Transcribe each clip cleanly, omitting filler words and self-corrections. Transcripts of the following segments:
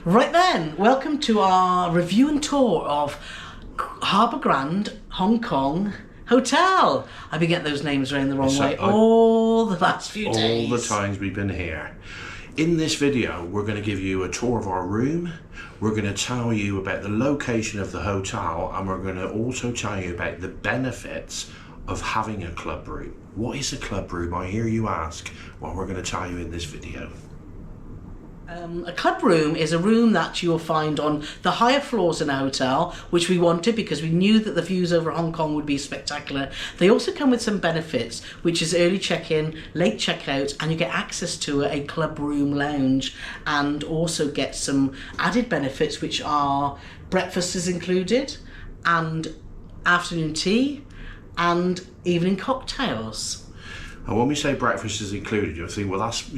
Right then, welcome to our review and tour of Harbour Grand Hong Kong Hotel. I've been getting those names around the wrong way all the last few days. All the times we've been here. In this video, we're going to give you a tour of our room. We're going to tell you about the location of the hotel, and we're going to also tell you about the benefits of having a club room. What is a club room, I hear you ask? Well, we're going to tell you in this video. A club room is a room that you'll find on the higher floors in a hotel, which we wanted because we knew that the views over Hong Kong would be spectacular. They also come with some benefits, which is early check-in, late check-out, and you get access to a club room lounge, and also get some added benefits, which are breakfast is included, and afternoon tea, and evening cocktails. And when we say breakfast is included, you'll think, well, that's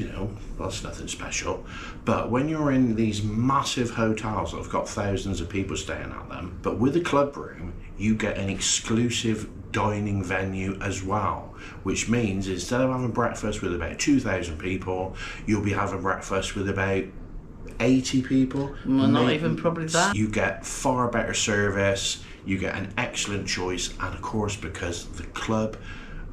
nothing special. But when you're in these massive hotels that have got thousands of people staying at them, but with a club room, you get an exclusive dining venue as well, which means instead of having breakfast with about 2,000 people, you'll be having breakfast with about 80 people. Well, not even probably that. You get far better service, you get an excellent choice, and of course, because the club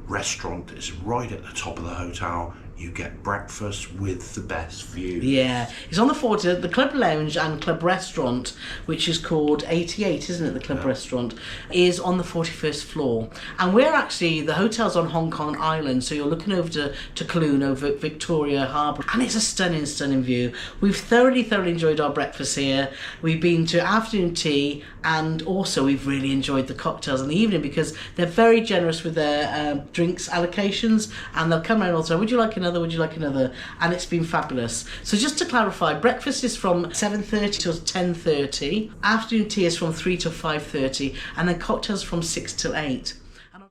restaurant is right at the top of the hotel, you get breakfast with the best view. Yeah, it's on the 40th. The club lounge and club restaurant, which is called 88, isn't it? The club restaurant is on the 41st floor, and we're actually, the hotel's on Hong Kong Island, so you're looking over to Kowloon, over Victoria Harbour, and it's a stunning view. We've thoroughly enjoyed our breakfast here. We've been to afternoon tea, and also we've really enjoyed the cocktails in the evening because they're very generous with their drinks allocations, and they'll come around also, would you like another, would you like another? And it's been fabulous. So just to clarify, breakfast is from 7:30 till 10:30, afternoon tea is from 3 till 5:30, and then cocktails from 6 till 8.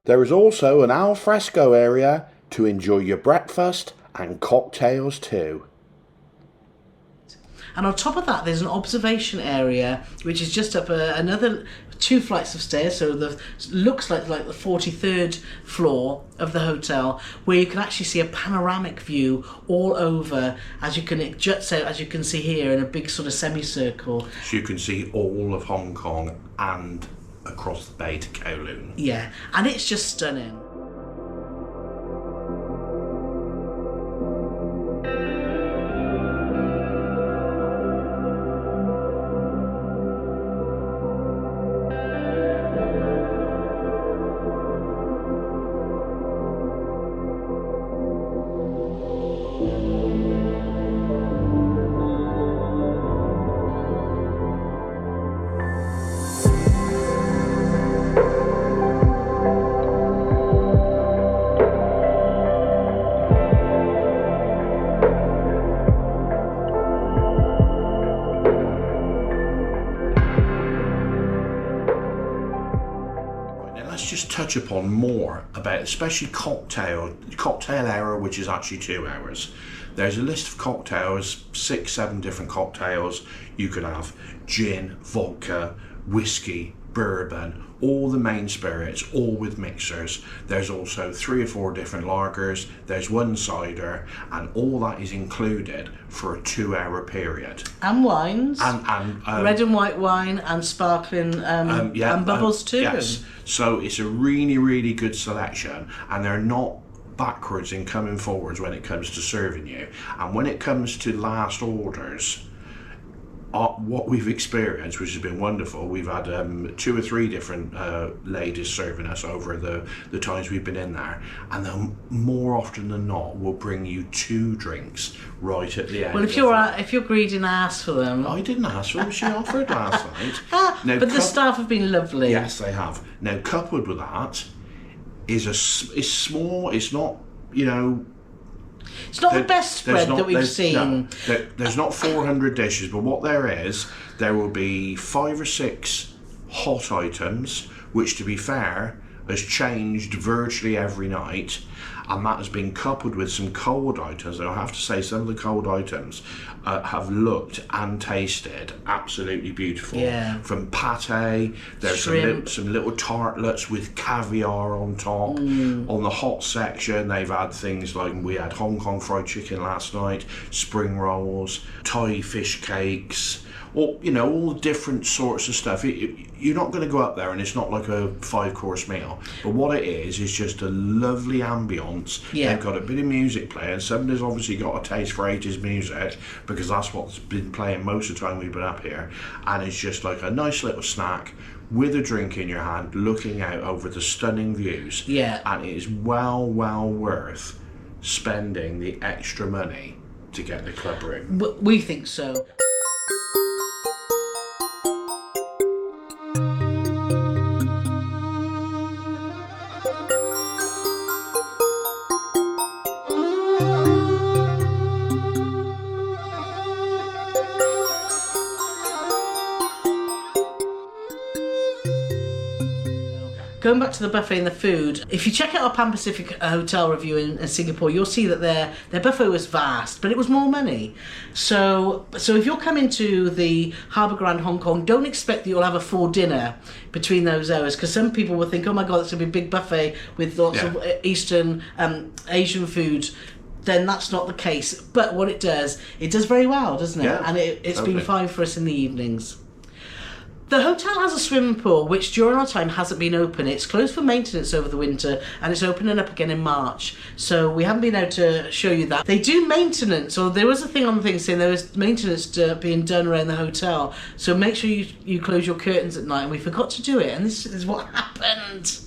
There is also an al fresco area to enjoy your breakfast and cocktails too. And on top of that, there's an observation area, which is just up another 2 flights of stairs, so looks like the 43rd floor of the hotel, where you can actually see a panoramic view all over, as you can, it juts out, as you can see here, in a big sort of semicircle. So you can see all of Hong Kong and across the bay to Kowloon. Yeah, and it's just stunning. Just touch upon more about especially cocktail hour, which is actually 2 hours. There's a list of cocktails, 6-7 different cocktails. You could have gin, vodka, whiskey, bourbon, all the main spirits, all with mixers. There's also 3 or 4 different lagers, there's 1 cider, and all that is included for a 2-hour period. And wines, and red and white wine, and sparkling, and bubbles too. Yes, so it's a really good selection, and they're not backwards in coming forwards when it comes to serving you. And when it comes to last orders, what we've experienced, which has been wonderful, we've had 2 or 3 different ladies serving us over the times we've been in there, and then more often than not will bring you 2 drinks right at the end. Well, if you're greedy and ask for them. I didn't ask for them, she offered last night. Now, but the staff have been lovely. Yes, they have. Now, coupled with that is it's small, it's not, it's not the best spread that we've seen. No, there's not 400 dishes, but what there will be 5 or 6 hot items, which, to be fair, has changed virtually every night, and that has been coupled with some cold items. And I have to say, some of the cold items have looked and tasted absolutely beautiful. Yeah. From pate, there's some little tartlets with caviar on top. On the hot section, they've had things like, we had Hong Kong fried chicken last night, spring rolls, Thai fish cakes, or all different sorts of stuff. You're not going to go up there and it's not like a 5-course meal, but what it is just a lovely ambience. Yeah. They've got a bit of music playing. Somebody's obviously got a taste for 80s music, because that's what's been playing most of the time we've been up here, and it's just like a nice little snack with a drink in your hand, looking out over the stunning views. Yeah. And it is well worth spending the extra money to get the club room. We think so. Going back to the buffet and the food, if you check out our Pan Pacific hotel review in Singapore, you'll see that their buffet was vast, but it was more money. So if you're coming to the Harbour Grand Hong Kong, don't expect that you'll have a full dinner between those hours, because some people will think, oh my god, it's going to be a big buffet with lots of Eastern, Asian food. Then that's not the case. But what it does very well, doesn't it? Yeah, and it's totally. been fine for us in the evenings. The hotel has a swimming pool, which during our time hasn't been open. It's closed for maintenance over the winter, and it's opening up again in March. So we haven't been able to show you that. They do maintenance, or there was a thing on the thing saying there was maintenance being done around the hotel. So make sure you close your curtains at night, and we forgot to do it, and this is what happened.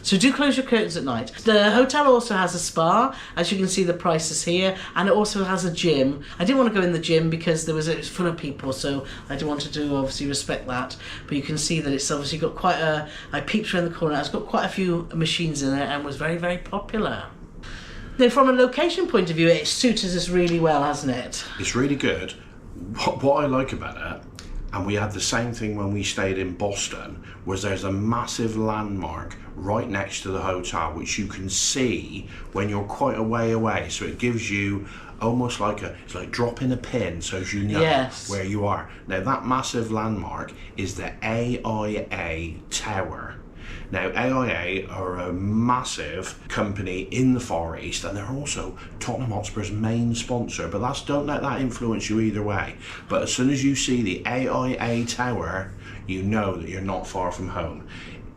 So do close your curtains at night. The hotel also has a spa, as you can see the prices here, and it also has a gym. I didn't want to go in the gym because it was full of people, so I didn't want to obviously respect that. But you can see that it's obviously got I peeped around the corner, it's got quite a few machines in it and was very, very popular. Then from a location point of view, it suited us really well, hasn't it? It's really good. What I like about it, and we had the same thing when we stayed in Boston, was there's a massive landmark right next to the hotel which you can see when you're quite a way away, so it gives you almost it's like dropping a pin so as you know where you are. Now that massive landmark is the AIA Tower. Now AIA are a massive company in the Far East, and they're also Tottenham Hotspur's main sponsor, but don't let that influence you either way. But as soon as you see the AIA Tower, you know that you're not far from home.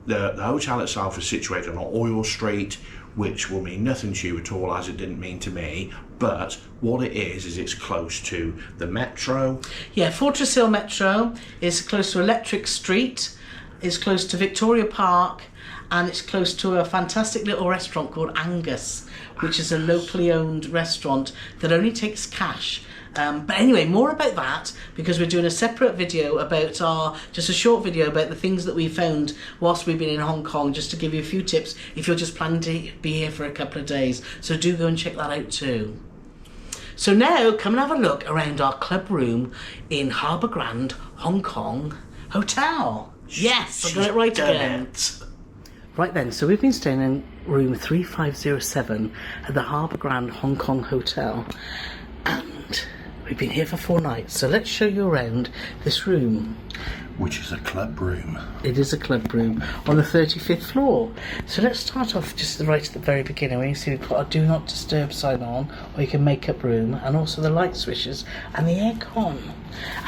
The hotel itself is situated on Oil Street, which will mean nothing to you at all, as it didn't mean to me. But what it is it's close to the metro. Yeah, Fortress Hill Metro is close to Electric Street, it's close to Victoria Park, and it's close to a fantastic little restaurant called Angus, which is a locally owned restaurant that only takes cash. But anyway, more about that, because we're doing a separate video about just a short video about the things that we found whilst we've been in Hong Kong, just to give you a few tips if you're just planning to be here for a couple of days. So do go and check that out too. So now come and have a look around our club room in Harbour Grand Hong Kong Hotel. Yes, I got it right again. Right then, so we've been staying in room 3507 at the Harbour Grand Hong Kong Hotel, and we've been here for 4 nights, so let's show you around this room. Which is a club room. It is a club room on the 35th floor. So let's start off just right at the very beginning, where you see we've got a do not disturb sign on, or you can make up room, and also the light switches and the aircon.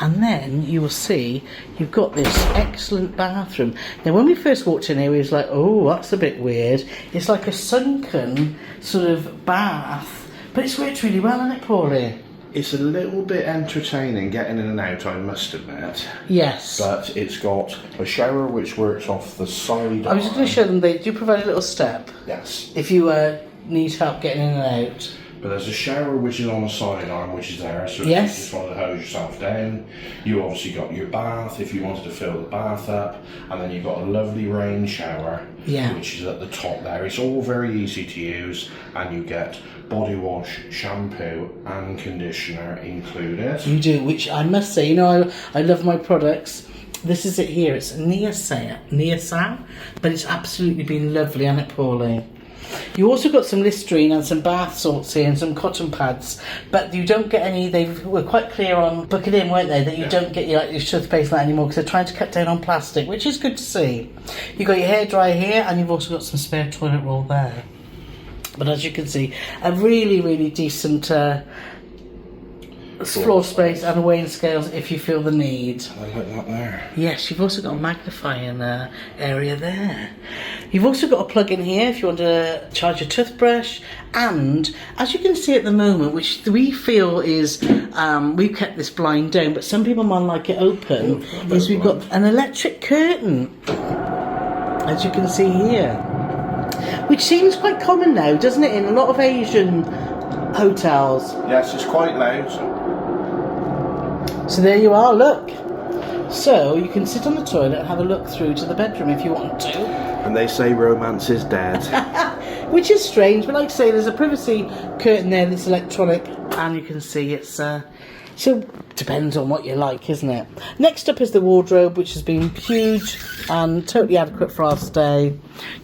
And then you will see you've got this excellent bathroom. Now when we first walked in here, we was like, oh, that's a bit weird. It's like a sunken sort of bath, but it's worked really well, hasn't it, Paulie? It's a little bit entertaining getting in and out, I must admit. Yes. But it's got a shower which works off the side. I was just going to show them, they do provide a little step. Yes. If you need help getting in and out. But there's a shower which is on the sidearm, which is there, so yes. if you just want to hose yourself down. You obviously got your bath if you wanted to fill the bath up, and then you've got a lovely rain shower, which is at the top there. It's all very easy to use, and you get body wash, shampoo and conditioner included. You do, which I must say, I love my products. This is it here, it's Niasan, but it's absolutely been lovely, hasn't it, Paulie? You also got some Listerine and some bath salts here and some cotton pads, but you don't get any. They were quite clear on booking in, weren't they, that you don't get your toothpaste like anymore, because they're trying to cut down on plastic, which is good to see. You've got your hairdryer here, and you've also got some spare toilet roll there. But as you can see, a really, really decent floor space and a weighing scales if you feel the need. Look at that there. Yes, you've also got a magnifying area there. You've also got a plug in here if you want to charge your toothbrush. And as you can see at the moment, which we feel is, we've kept this blind down, but some people might like it open, is we've got an electric curtain, as you can see here. Which seems quite common now, doesn't it, in a lot of Asian hotels. Yes, it's quite loud. So there you are, look. So you can sit on the toilet and have a look through to the bedroom if you want to. And they say romance is dead. Which is strange, but like I say, there's a privacy curtain there that's electronic, and you can see it's so depends on what you like, isn't it? Next up is the wardrobe, which has been huge and totally adequate for our stay.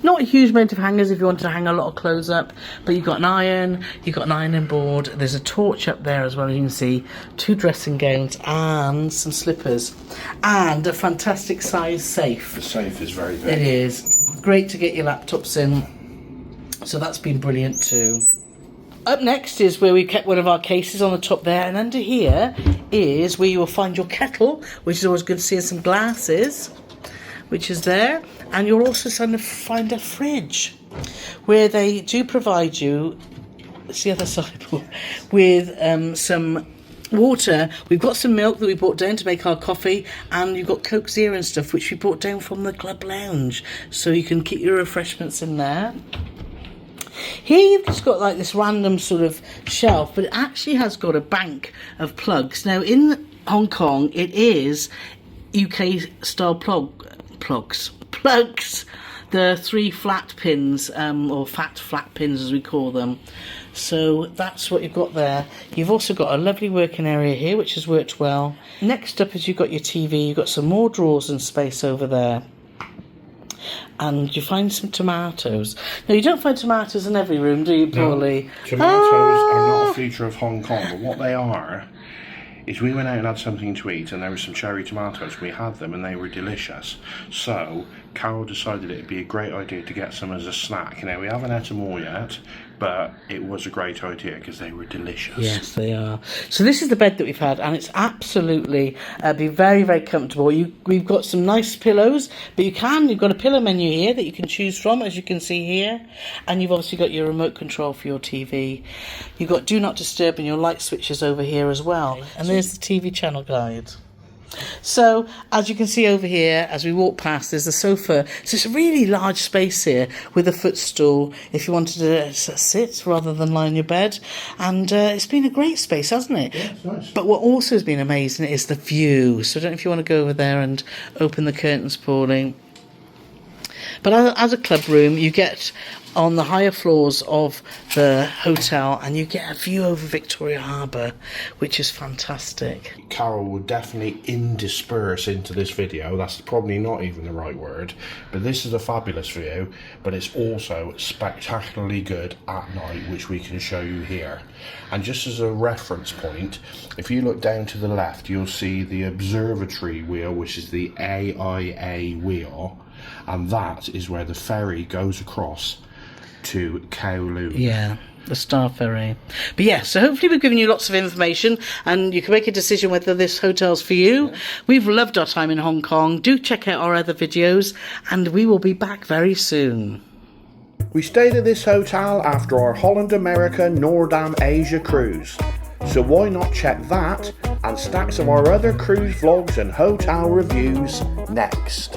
Not a huge amount of hangers if you wanted to hang a lot of clothes up, but you've got an iron, you've got an ironing board, there's a torch up there as well, as you can see, 2 dressing gowns and some slippers, and a fantastic size safe. The safe is very big. It is. Great to get your laptops in, so that's been brilliant too. Up next is where we kept one of our cases on the top there, and under here is where you will find your kettle, which is always good to see, and some glasses, which is there. And you'll also find a fridge, where they do provide you, it's the other side, with some water. We've got some milk that we brought down to make our coffee, and you've got Coke Zero and stuff, which we brought down from the club lounge, so you can keep your refreshments in there. Here you've just got like this random sort of shelf, but it actually has got a bank of plugs. Now in Hong Kong it is UK style plugs. The 3 flat pins, or flat pins as we call them. So that's what you've got there. You've also got a lovely working area here, which has worked well. Next up is you've got your TV, you've got some more drawers and space over there. And you find some tomatoes. Now, you don't find tomatoes in every room, do you, Paulie? No, tomatoes are not a feature of Hong Kong, but what they are is we went out and had something to eat, and there were some cherry tomatoes. We had them and they were delicious. So Carol decided it'd be a great idea to get some as a snack. Now, we haven't had them all yet, but it was a great idea because they were delicious. Yes, they are. So this is the bed that we've had, and it's absolutely be very, very comfortable. We've got some nice pillows, but you've got a pillow menu here that you can choose from, as you can see here, and you've obviously got your remote control for your TV. You've got Do Not Disturb and your light switches over here as well, and there's the TV channel guide. So, as you can see over here, as we walk past, there's a sofa. So it's a really large space here with a footstool if you wanted to sit rather than lie in your bed. And it's been a great space, hasn't it? Yeah, it's nice. But what also has been amazing is the view. So I don't know if you want to go over there and open the curtains, Pauline. But as a club room, you get on the higher floors of the hotel and you get a view over Victoria Harbour, which is fantastic. Carol will definitely intersperse into this video. That's probably not even the right word, but this is a fabulous view, but it's also spectacularly good at night, which we can show you here. And just as a reference point, if you look down to the left, you'll see the observatory wheel, which is the AIA wheel, and that is where the ferry goes across to Kowloon. Yeah, the Star Ferry. But yeah, so hopefully we've given you lots of information and you can make a decision whether this hotel's for you. Yeah. We've loved our time in Hong Kong. Do check out our other videos and we will be back very soon. We stayed at this hotel after our Holland America Noordam Asia cruise. So why not check that and stacks of our other cruise vlogs and hotel reviews next.